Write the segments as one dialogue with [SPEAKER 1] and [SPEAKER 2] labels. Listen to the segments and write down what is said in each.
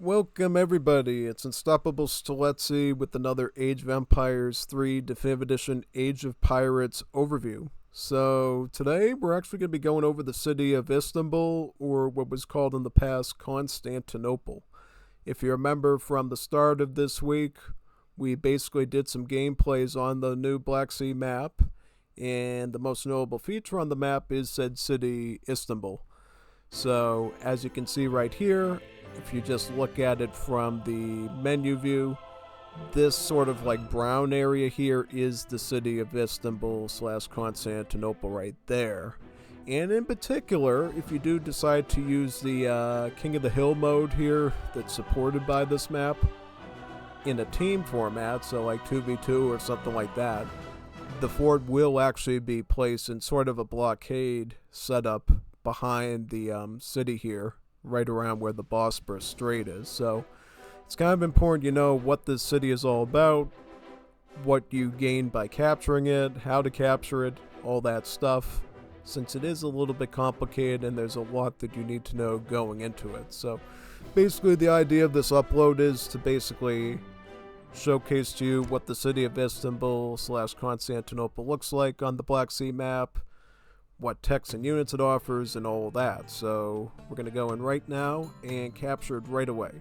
[SPEAKER 1] Welcome everybody, it's Unstoppable Stilezzi with another Age of Empires 3 Definitive Edition Age of Pirates overview. So today we're actually going to be going over the city of Istanbul, or what was called in the past Constantinople. If you remember from the start of this week, we basically did some gameplays on the new Black Sea map, and the most notable feature on the map is said city Istanbul. So as you can see right here, if you just look at it from the menu view, this sort of like brown area here is the city of Istanbul / Constantinople right there. And in particular, if you do decide to use the King of the Hill mode here that's supported by this map in a team format, so like 2v2 or something like that, the fort will actually be placed in sort of a blockade setup behind the city here, right around where the Bosporus Strait is. So it's kind of important you know what this city is all about, what you gain by capturing it, how to capture it, all that stuff, since it is a little bit complicated and there's a lot that you need to know going into it. So basically the idea of this upload is to basically showcase to you what the city of Istanbul / Constantinople looks like on the Black Sea map, what techs and units it offers, and all that. So we're going to go in right now and capture it right away.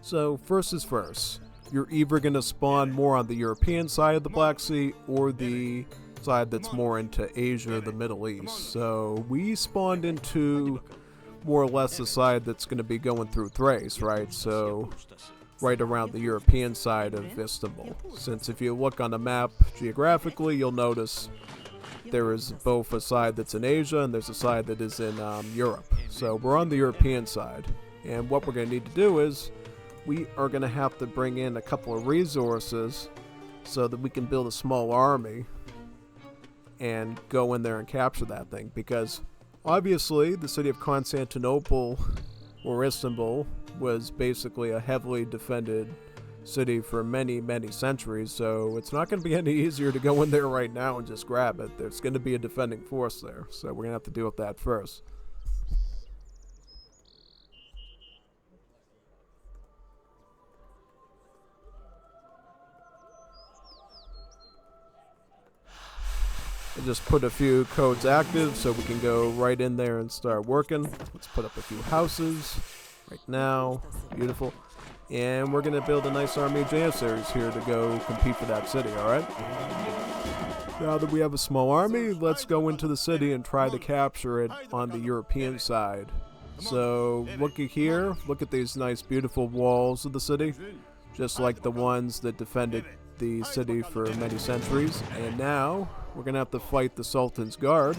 [SPEAKER 1] So first is first, you're either going to spawn more on the European side of the Black Sea or the side that's more into Asia or the Middle East. So we spawned into more or less the side that's going to be going through Thrace, right? So right around the European side of Istanbul. Since if you look on the map geographically, you'll notice there is both a side that's in Asia and there's a side that is in Europe. So we're on the European side. And what we're going to need to do is we are going to have to bring in a couple of resources so that we can build a small army and go in there and capture that thing. Because obviously the city of Constantinople, or Istanbul, was basically a heavily defended city for many centuries, so it's not going to be any easier to go in there right now and just grab it. There's going to be a defending force there, so we're going to have to deal with that first. I just put a few codes active so we can go right in there and start working. Let's put up a few houses right now. Beautiful. And we're going to build a nice army of Janissaries here to go compete for that city, alright? Now that we have a small army, let's go into the city and try to capture it on the European side. So, looky here, look at these nice beautiful walls of the city, just like the ones that defended the city for many centuries. And now, we're going to have to fight the Sultan's Guard,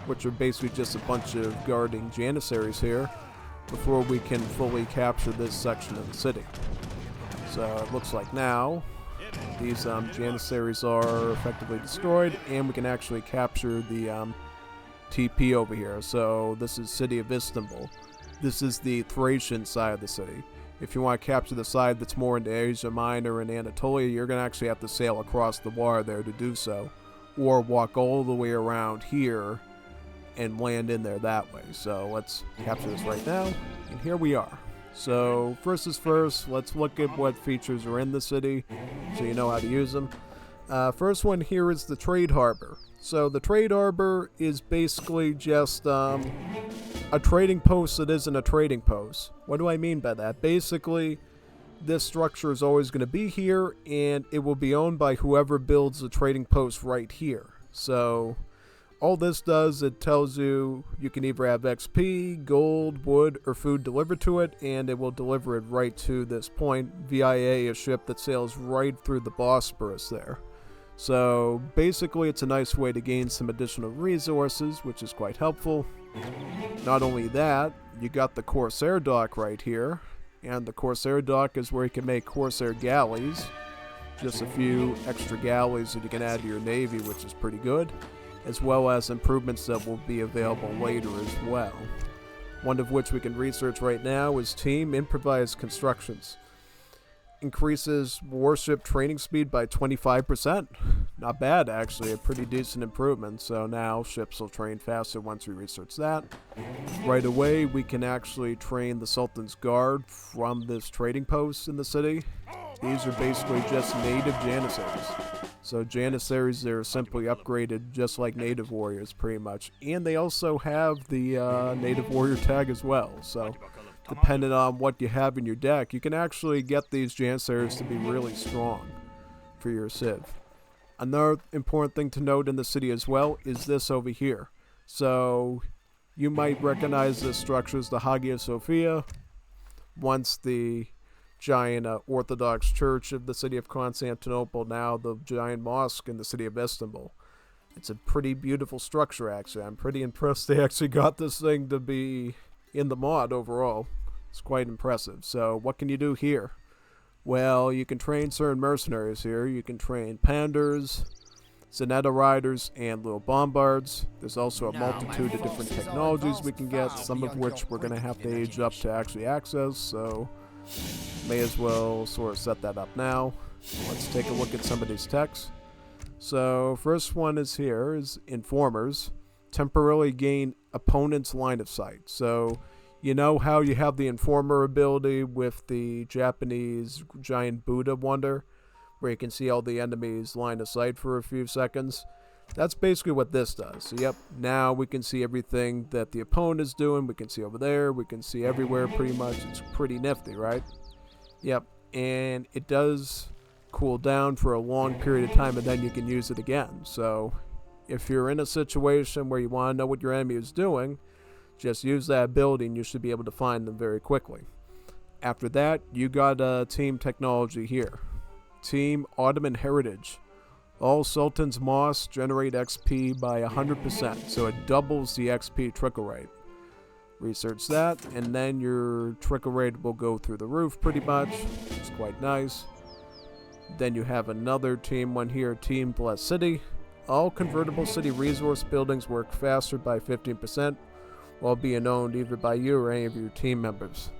[SPEAKER 1] which are basically just a bunch of guarding Janissaries here, before we can fully capture this section of the city. So it looks like now these Janissaries are effectively destroyed, and we can actually capture the TP over here. So this is City of Istanbul. This is the Thracian side of the city. If you want to capture the side that's more into Asia Minor and Anatolia, you're going to actually have to sail across the water there to do so, or walk all the way around here and land in there that way. So let's capture this right now, and here we are. So first is first, let's look at what features are in the city so you know how to use them. First one here is the trade harbor. So the trade harbor is basically just a trading post that isn't a trading post. What do I mean by that? Basically, this structure is always going to be here, and it will be owned by whoever builds the trading post right here. So all this does, it tells you you can either have XP, gold, wood, or food delivered to it, and it will deliver it right to this point via a ship that sails right through the Bosporus there. So basically it's a nice way to gain some additional resources, which is quite helpful. Not only that, you got the Corsair dock right here, and the Corsair dock is where you can make Corsair galleys, just a few extra galleys that you can add to your navy, which is pretty good, as well as improvements that will be available later as well. One of which we can research right now is Team Improvised Constructions. increases warship training speed by 25%. Not bad, actually. A pretty decent improvement. So now ships will train faster once we research that. Right away, we can actually train the Sultan's Guard from this trading post in the city. These are basically just native Janissaries. So Janissaries, they're simply upgraded just like native warriors, pretty much. And they also have the native warrior tag as well. So depending on what you have in your deck, you can actually get these Janissaries to be really strong for your Civ. Another important thing to note in the city as well is this over here. So you might recognize this structure as the Hagia Sophia. Once the giant Orthodox church of the city of Constantinople, now the giant mosque in the city of Istanbul. It's a pretty beautiful structure, actually. I'm pretty impressed they actually got this thing to be in the mod overall. It's quite impressive. So what can you do here? Well, you can train certain mercenaries here. You can train Pandurs, Zenetta Riders, and little Bombards. There's also a multitude of different technologies we can get, some of which we're going to have to age up to actually access, so may as well sort of set that up now. Let's take a look at some of these techs. So first one is here is Informers. Temporarily gain opponent's line of sight. So you know how you have the Informer ability with the Japanese giant Buddha wonder, where you can see all the enemies' line of sight for a few seconds? That's basically what this does. So yep, now we can see everything that the opponent is doing. We can see over there. We can see everywhere pretty much. It's pretty nifty, right? Yep, and it does cool down for a long period of time, and then you can use it again. So if you're in a situation where you want to know what your enemy is doing, just use that ability and you should be able to find them very quickly. After that, you got team technology here. Team Ottoman Heritage. All Sultan's Mosques generate XP by 100%, so it doubles the XP trickle rate. Research that, and then your trickle rate will go through the roof pretty much. It's quite nice. Then you have another team one here, Team Blessed City. All convertible city resource buildings work faster by 15% while being owned either by you or any of your team members.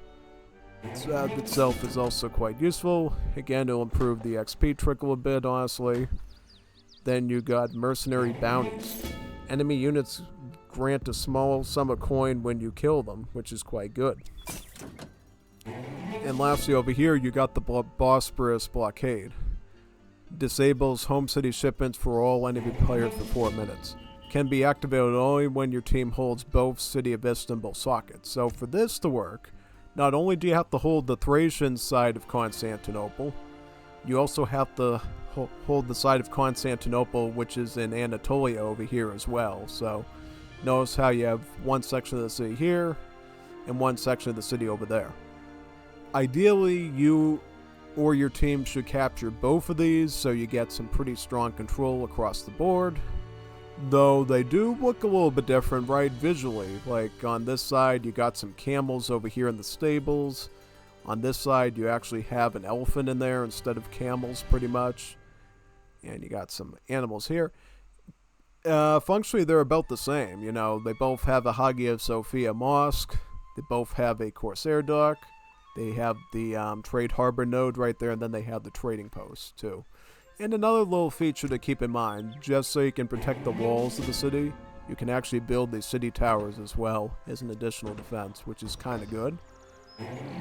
[SPEAKER 1] That itself is also quite useful. Again, it'll improve the XP trickle a bit, honestly. Then you got Mercenary Bounties. Enemy units grant a small sum of coin when you kill them, which is quite good. And lastly, over here, you got the Bosporus Blockade. Disables home city shipments for all enemy players for 4 minutes. Can be activated only when your team holds both City of Istanbul sockets. So for this to work, not only do you have to hold the Thracian side of Constantinople, you also have to hold the side of Constantinople, which is in Anatolia over here as well. So notice how you have one section of the city here and one section of the city over there. Ideally, you or your team should capture both of these so you get some pretty strong control across the board. Though they do look a little bit different, right, visually. Like on this side, you got some camels over here in the stables. On this side, you actually have an elephant in there instead of camels, pretty much. And you got some animals here. Functionally, they're about the same. You know, they both have a Hagia Sophia Mosque. They both have a Corsair dock. They have the Trade Harbor node right there, and then they have the trading post, too. And another little feature to keep in mind, just so you can protect the walls of the city, you can actually build these city towers as well as an additional defense, which is kind of good.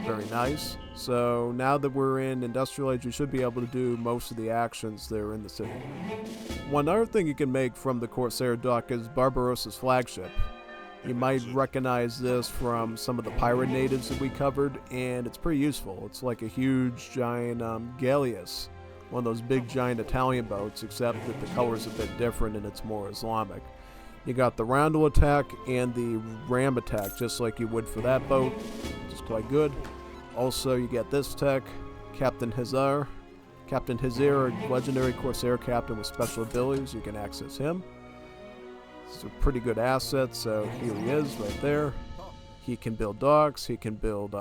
[SPEAKER 1] Very nice. So now that we're in Industrial Age, you should be able to do most of the actions that are in the city. One other thing you can make from the Corsair dock is Barbarossa's flagship. You might recognize this from some of the pirate natives that we covered, and it's pretty useful. It's like a huge giant galleass. One of those big giant Italian boats, except that the color's a bit different and it's more Islamic. You got the roundel attack and the ram attack, just like you would for that boat, which is quite good. Also, you get this tech, Captain Hazar. Captain Hazar, a legendary Corsair captain with special abilities. You can access him. It's a pretty good asset, so here he is right there. He can build docks, he can build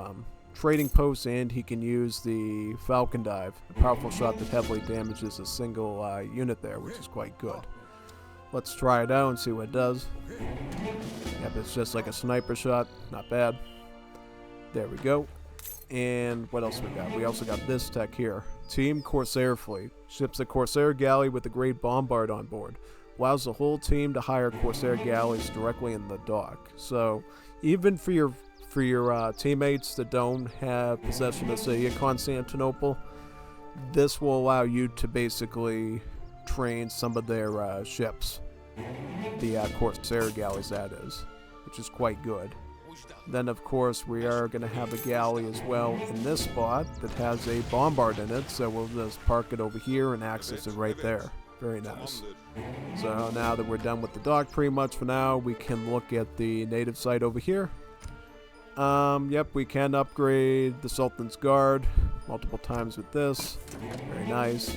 [SPEAKER 1] trading posts, and he can use the Falcon Dive, a powerful shot that heavily damages a single unit there, which is quite good. Let's try it out and see what it does. Yep, it's just like a sniper shot, not bad. There we go. And what else we got? We also got this tech here. Team Corsair Fleet. Ships a Corsair galley with a great bombard on board. Allows the whole team to hire Corsair galleys directly in the dock. So even for your teammates that don't have possession of the city of Constantinople, this will allow you to basically train some of their ships. The Corsair galleys, that is. Which is quite good. Then, of course, we are going to have a galley as well in this spot that has a bombard in it, so we'll just park it over here and access it right there. Very nice. So now that we're done with the dock pretty much for now, we can look at the native site over here. Yep, we can upgrade the Sultan's Guard multiple times with this. Very nice.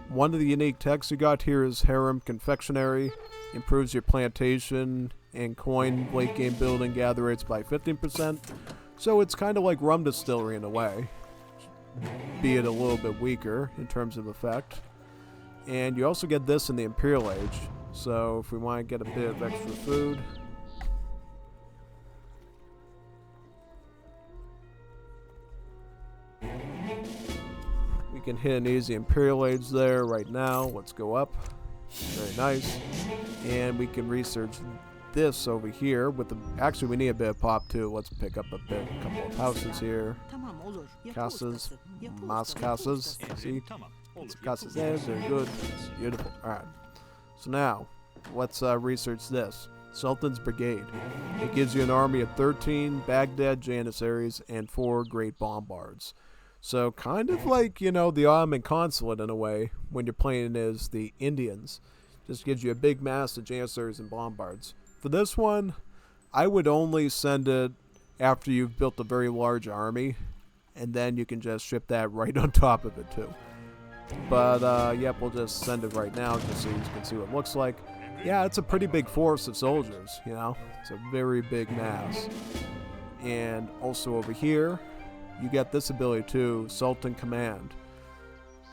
[SPEAKER 1] One of the unique techs you got here is Harem Confectionery. Improves your plantation and coin late game building gather rates by 15%. So it's kind of like rum distillery in a way, be it a little bit weaker in terms of effect. And you also get this in the Imperial Age. So if we want to get a bit of extra food, we can hit an easy Imperial Age there right now. Let's go up. Very nice. And we can research this over here with the, actually we need a bit of pop too. Let's pick up a couple of houses here. Casas, mas casas. See? Casas there, very good. Beautiful. Alright. So now, let's research this. Sultan's Brigade. It gives you an army of 13 Baghdad Janissaries and 4 great bombards. So kind of like, you know, the Ottoman consulate in a way when you're playing as the Indians. Just gives you a big mass of Janissaries and bombards. For this one, I would only send it after you've built a very large army, and then you can just ship that right on top of it too. But yep, we'll just send it right now just so you can see what it looks like. Yeah, it's a pretty big force of soldiers, you know. It's a very big mass. And also over here, you get this ability too, Sultan Command.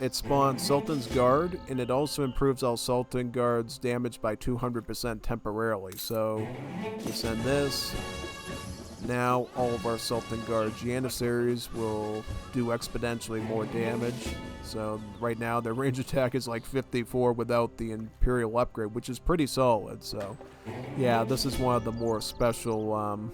[SPEAKER 1] It spawns Sultan's Guard, and it also improves all Sultan Guards damage by 200% temporarily. So, we send this. Now, all of our Sultan Guard Janissaries will do exponentially more damage. So, right now, their range attack is like 54 without the Imperial upgrade, which is pretty solid. So, yeah, this is one of the more special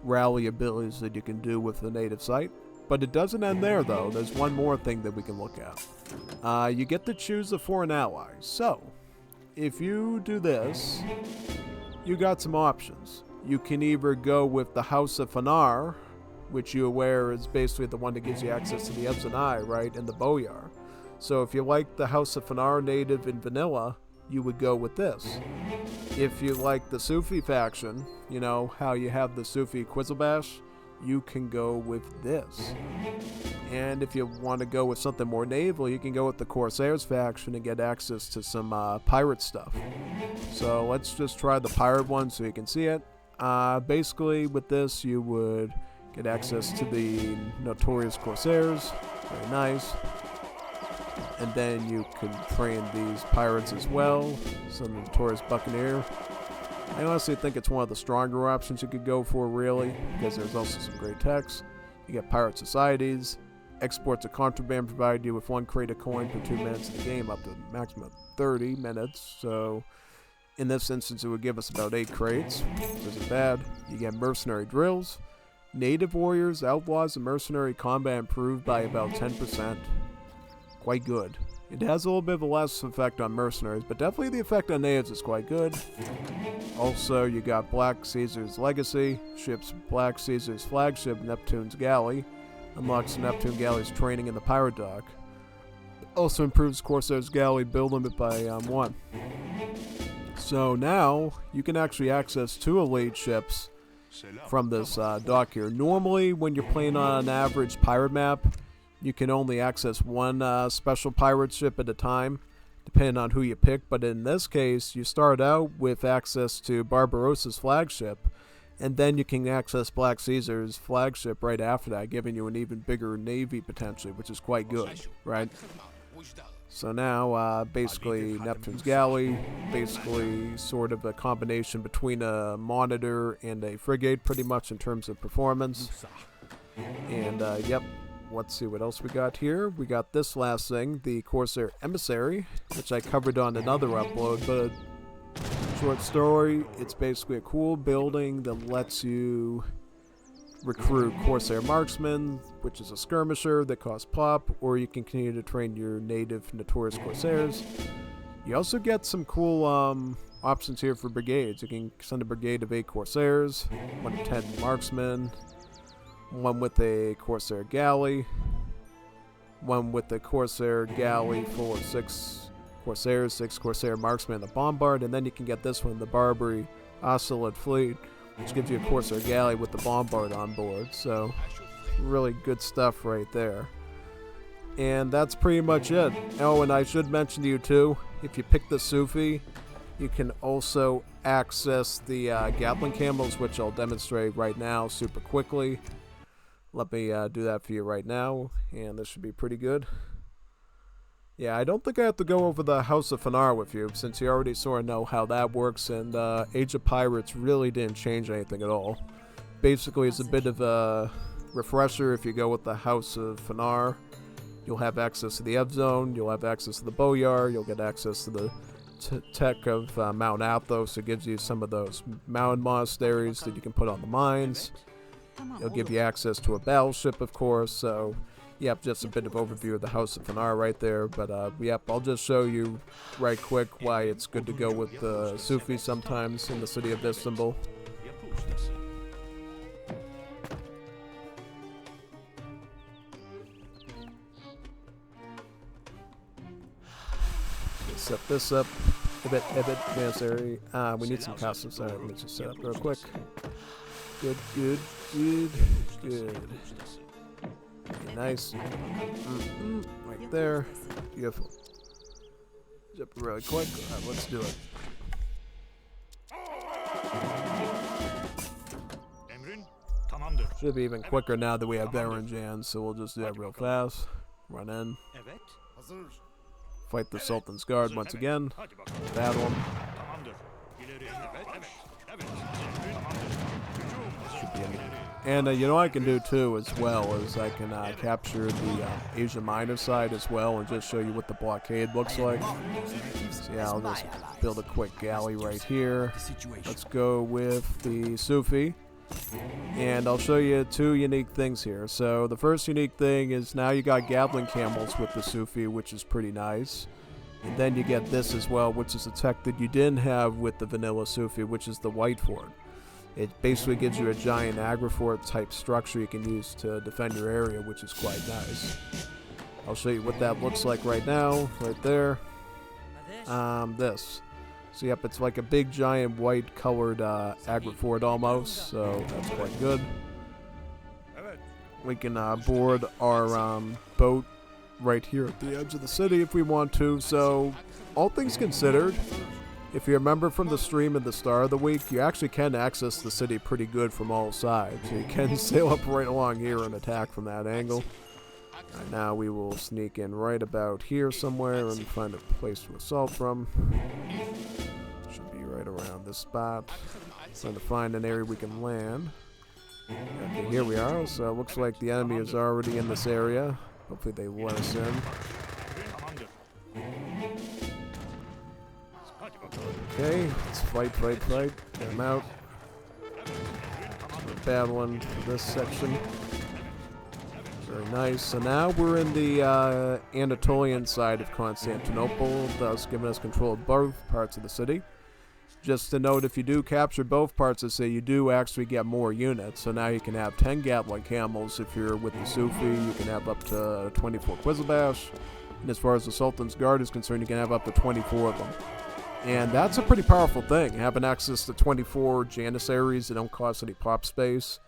[SPEAKER 1] rally abilities that you can do with the native site. But it doesn't end there, though. There's one more thing that we can look at. You get to choose a foreign ally. So, if you do this, you got some options. You can either go with the House of Fanar, which you're aware is basically the one that gives you access to the Ebsenai, right, and the Boyar. So if you like the House of Fanar native in vanilla, you would go with this. If you like the Sufi faction, you know, how you have the Sufi Quizzlebash, you can go with this. And if you want to go with something more naval, you can go with the Corsairs faction and get access to some pirate stuff. So let's just try the pirate one so you can see it. Basically with this you would get access to the notorious Corsairs. Very nice. And then you can train these pirates as well. So the notorious Buccaneer. I honestly think it's one of the stronger options you could go for, really, because there's also some great techs. You get pirate societies. Exports of contraband provide you with 1 crate of coin per 2 minutes in the game, up to a maximum of 30 minutes. So in this instance, it would give us about 8 crates, which isn't bad. You get mercenary drills. Native warriors, outlaws, and mercenary combat improved by about 10%. Quite good. It has a little bit of a less effect on mercenaries, but definitely the effect on natives is quite good. Also, you got Black Caesar's Legacy, ships Black Caesar's flagship, Neptune's Galley, unlocks Neptune Galley's training in the pirate dock. Also improves Corsair's Galley build limit by 1. So now, you can actually access 2 elite ships from this dock here. Normally, when you're playing on an average pirate map, you can only access 1 special pirate ship at a time, depending on who you pick. But in this case, you start out with access to Barbarossa's flagship, and then you can access Black Caesar's flagship right after that, giving you an even bigger navy potentially, which is quite good, right? So now, basically, Neptune's Galley, basically sort of a combination between a monitor and a frigate, pretty much in terms of performance. And yep, let's see what else we got here. We got this last thing, the Corsair Emissary, which I covered on another upload, but short story, it's basically a cool building that lets you recruit Corsair Marksmen, which is a skirmisher that costs pop, or you can continue to train your native notorious Corsairs. You also get some cool options here for brigades. You can send a brigade of 8 Corsairs, 1 of 10 Marksmen, 1 with a Corsair Galley, 1 with a Corsair Galley full of 6 Corsairs, 6 Corsair Marksmen, and a Bombard, and then you can get this one, the Barbary Oscillate Fleet, which gives you a Corsair Galley with the Bombard on board. So, really good stuff right there. And that's pretty much it. Oh, and I should mention to you too, if you pick the Sufi, you can also access the Gatling Camels, which I'll demonstrate right now super quickly. Let me do that for you right now, and this should be pretty good. Yeah, I don't think I have to go over the House of Fanar with you, since you already sort of know how that works, and Age of Pirates really didn't change anything at all. Basically, it's a bit of a refresher. If you go with the House of Fanar, you'll have access to the F Zone, you'll have access to the Boyar, you'll get access to the tech of Mount Athos. It gives you some of those mountain monasteries that you can put on the mines. It'll give you access to a battleship, of course, so yep, just a bit of overview of the House of Fanar right there, but yep, I'll just show you right quick why it's good to go with the Sufi sometimes in the city of Istanbul. Set this up a bit necessary. We need some costumes. Let me just set up real quick. Good. Okay, nice. Right there. Beautiful. Jump really quick. Alright, let's do it. Should be even quicker now that we have Berenjan, so we'll just do that real fast. Run in. Fight the Sultan's Guard once again. Battle him. And you know what I can do too as well is I can capture the Asia Minor side as well and just show you what the blockade looks like. So yeah, I'll just build a quick galley right here. Let's go with the Sufi. And I'll show you 2 unique things here. So the first unique thing is now you got Gatling Camels with the Sufi, which is pretty nice. And then you get this as well, which is a tech that you didn't have with the vanilla Sufi, which is the White Fort. It basically gives you a giant agrifort type structure you can use to defend your area, which is quite nice. I'll show you what that looks like right now, right there. This. So yep, it's like a big giant white colored agrifort almost, so that's quite good. We can board our boat right here at the edge of the city if we want to. So all things considered, if you remember from the stream at the start of the week, you actually can access the city pretty good from all sides. So you can sail up right along here and attack from that angle. Right, now we will sneak in right about here somewhere and find a place to assault from. Should be right around this spot. Trying to find an area we can land. Okay, here we are. So it looks like the enemy is already in this area. Hopefully they let us in. Okay, let's fight. Get him out. A bad one for this section. Very nice. So now we're in the Anatolian side of Constantinople, thus giving us control of both parts of the city. Just to note, if you do capture both parts of the city, you do actually get more units. So now you can have 10 Gatling Camels. If you're with the Sufi, you can have up to 24 Quizzlebash. And as far as the Sultan's Guard is concerned, you can have up to 24 of them. And that's a pretty powerful thing, having access to 24 Janissaries that don't cost any pop space,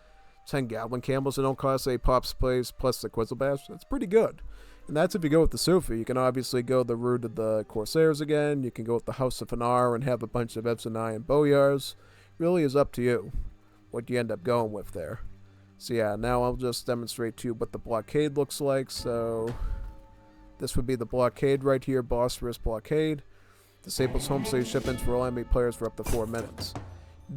[SPEAKER 1] 10 Gatling Camels that don't cost any pop space, plus the Quizzlebash. That's pretty good. And that's if you go with the Sufi. You can obviously go the route of the Corsairs again. You can go with the House of Fanar and have a bunch of Evzanai and Boyars. Really is up to you what you end up going with there. So yeah, now I'll just demonstrate to you what the blockade looks like. So this would be the blockade right here, Bosphorus blockade. Disables homestay shipments for all enemy players for up to 4 minutes.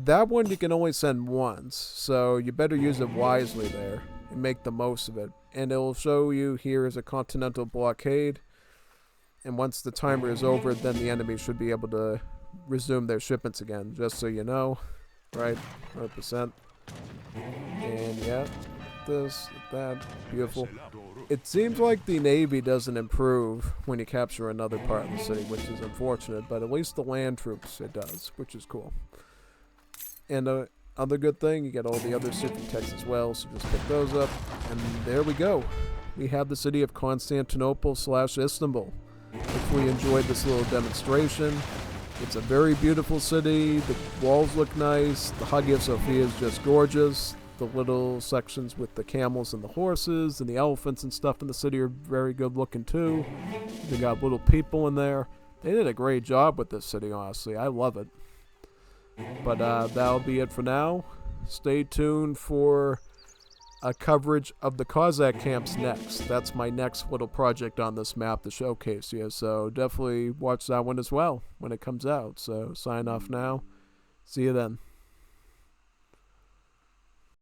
[SPEAKER 1] That one you can only send once, so you better use it wisely there. and make the most of it. And it'll show you here is a continental blockade. And once the timer is over, then the enemy should be able to resume their shipments again, just so you know. Right? 100%. And yeah, this, that, beautiful. It seems like the Navy doesn't improve when you capture another part of the city, which is unfortunate, but at least the land troops, it does, which is cool. And other good thing, you get all the other city texts as well, so just pick those up. And there we go. We have the city of Constantinople / Istanbul. Hopefully you enjoyed this little demonstration. It's a very beautiful city. The walls look nice. The Hagia Sophia is just gorgeous. The little sections with the camels and the horses and the elephants and stuff in the city are very good looking too. They got little people in there. They did a great job with this city, honestly. I love it. But that'll be it for now. Stay tuned for a coverage of the Cossack camps next. That's my next little project on this map to showcase you. So definitely watch that one as well when it comes out. So sign off now. See you then.